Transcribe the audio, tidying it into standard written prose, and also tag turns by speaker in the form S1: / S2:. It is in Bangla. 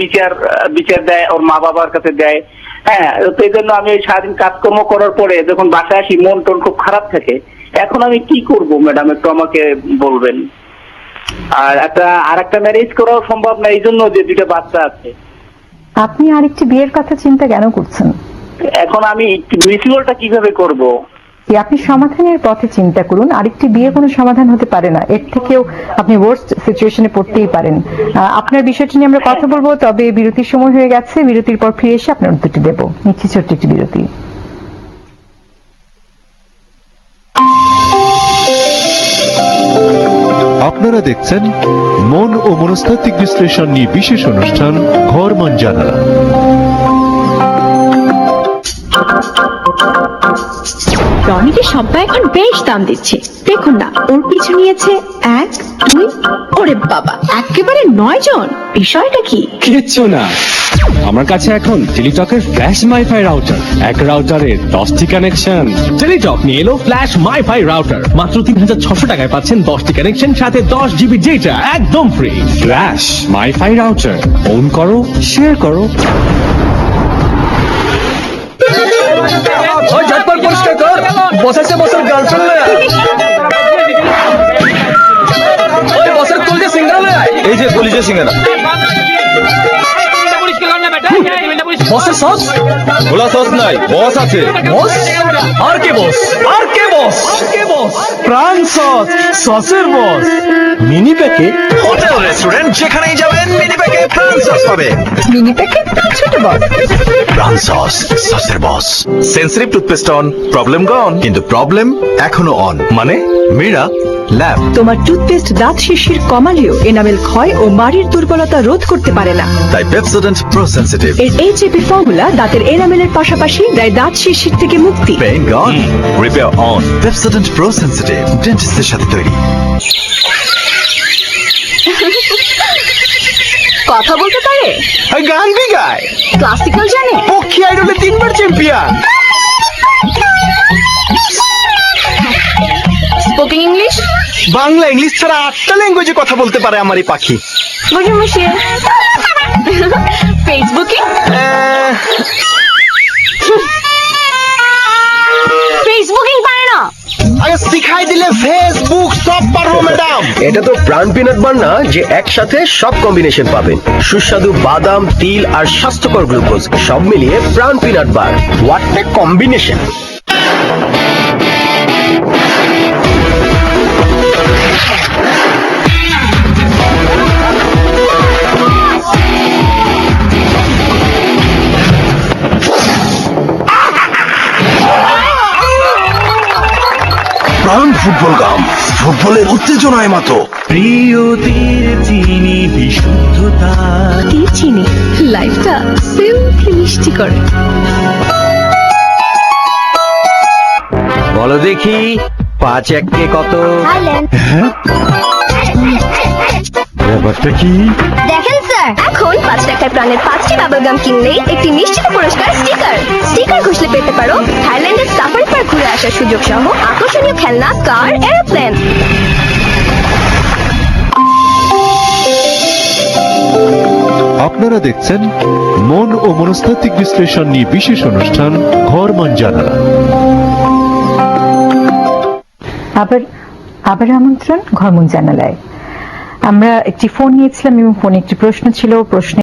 S1: বিচার বিচার দেয়, ওর মা বাবার কাছে দেয়। হ্যাঁ, তো এই জন্য আমি ওই সারাদিন কাজকর্ম করার পরে যখন বাসায় আসি মন টন খুব খারাপ থাকে। এখন আমি কি করব ম্যাডাম, একটু আমাকে বলবেন। আর একটা ম্যারেজ করাও সম্ভব না, এই জন্য যে দুইটা বাচ্চা আছে।
S2: আপনি আরেকটি বিয়ের কথা চিন্তা কেন করছেন?
S1: এখন আমি রিচুয়ালটা কিভাবে করব?
S2: আপনি সমাধানের পথে চিন্তা করুন। আরেকটি বিয়ে কোনো সমাধান হতে পারে না, এর থেকেও আপনি ওয়ার্স্ট সিচুয়েশনে পড়তেই পারেন। আপনার বিষয়টি নিয়ে আমরা কথা বলবো, তবে বিরতির সময় হয়ে গেছে। বিরতির পর ফিরে এসে আপনার উত্তরটি দেবো। নিচ্ছি ছোট্ট একটি বিরতি।
S3: আপনারা দেখছেন মন ও মনস্তাত্ত্বিক বিশ্লেষণ নিয়ে বিশেষ অনুষ্ঠান ঘর মন জানালা।
S4: রনিকে সবাই এখন বেশ দাম দিচ্ছে। দেখুন না, ওর পিছু নিয়েছে 1, 2, ওরে বাবা, একেবারে 9 জন। বিষয়টা কি?
S5: কিচ্ছু না, আমার কাছে এখন টেলিটকের ফ্ল্যাশ মাইফাই রাউটার। এক রাউটারে 10টি কানেকশন। টেলিটক নিয়ে এলো ফ্ল্যাশ মাইফাই রাউটার। মাত্র 3600 টাকায় পাচ্ছেন 10টি কানেকশন, সাথে 10 জিবি ডেটা একদম ফ্রি। ফ্ল্যাশ মাইফাই রাউটার, অন করো, শেয়ার করো। ঝটপট পরিষ্কার কর, বসেছে বসের গার্লফ্রেন্ড লয়। ওই বসের কলিজা সিঙ্গারা লয়। এই যে কলিজা সিঙ্গারা। বসের সস? ভোলা সস নাই, বস আছে। বস? আর কে বস? আর কে বস? আর কে বস? প্রাণ সস, সসের boss. Mini packet.
S6: Hotel restaurant যেখানেই যাবেন মিনি প্যাকেট প্রাণ সস পাবেন।
S2: মিনি প্যাকেট ছোট বস,
S6: প্রাণ সস, সসের boss. Sensitive toothpaste on, problem gone, কিন্তু প্রবলেম এখনো অন। মানে মীরা ল্যাব।
S7: তোমার টুথপেস্ট দাঁত শিরশির কমালেও এনামেল ক্ষয় ও মাড়ির দুর্বলতা রোধ করতে পারে না।
S6: তাই পেপসোডেন্ট প্রো সেন্সিটিভ।
S7: এর এইচএপি ফর্মুলা দাঁতের এনামেলের পাশাপাশি দেয় দাঁত শিরশির থেকে মুক্তি।
S6: Pain gone, repair on. Pepsodent pro sensitive, ডেন্টিস্টের সাথে তৈরি।
S4: কথা বলতে পারে,
S6: গান বি গায়,
S4: ক্লাসিক্যাল জানে,
S6: পক্ষী আইডলে 3বার champion.
S4: Spoken English,
S6: Bangla English ছাড়া 8টা ল্যাঙ্গুয়েজে কথা বলতে পারে আমার এই পাখি।
S4: বসে বসে ফেসবুকে ফেসবুকিং পারে না।
S6: আগে শিখাই দিলে ফেসবুক সব পারবো ম্যাডাম।
S8: এটা তো প্রাণ পিনাট বার না যে একসাথে সব কম্বিনেশন পাবেন। সুস্বাদু বাদাম, তিল আর স্বাস্থ্যকর গ্লুকোজ সব মিলিয়ে প্রাণ peanut bar.
S6: What a combination. প্রাণ ফুটবল গাম, ফুটবলের উত্তেজনায় মাতো।
S9: প্রিয়তির চিনি বিশুদ্ধতা,
S4: তীর চিনি লাইফটা সিম্পলি মিষ্টি করে।
S8: বলো দেখি 5 1 কত? ব্যাপারটা কি?
S4: দেখেন স্যার, এখন 5 টাকায় প্রাণের 5টি বাবল গাম কিনলেই একটি নিশ্চিত পুরস্কার স্টিকার ঘুষলে পেতে পারো থাইল্যান্ডের সাফারি পার্ক ঘুরে আসার সুযোগ সহ আকর্ষণীয় খেলনা, কার, এরোপ্লেন।
S3: আপনারা দেখছেন মন ও মনস্তাত্ত্বিক বিশ্লেষণ নিয়ে বিশেষ অনুষ্ঠান ঘর মন জানালা।
S2: আবার আমন্ত্রণ ঘর মন জানালায়। আমরা একটি ফোন নিয়েছিলাম এবং ফোনে একটি প্রশ্ন ছিল। প্রশ্ন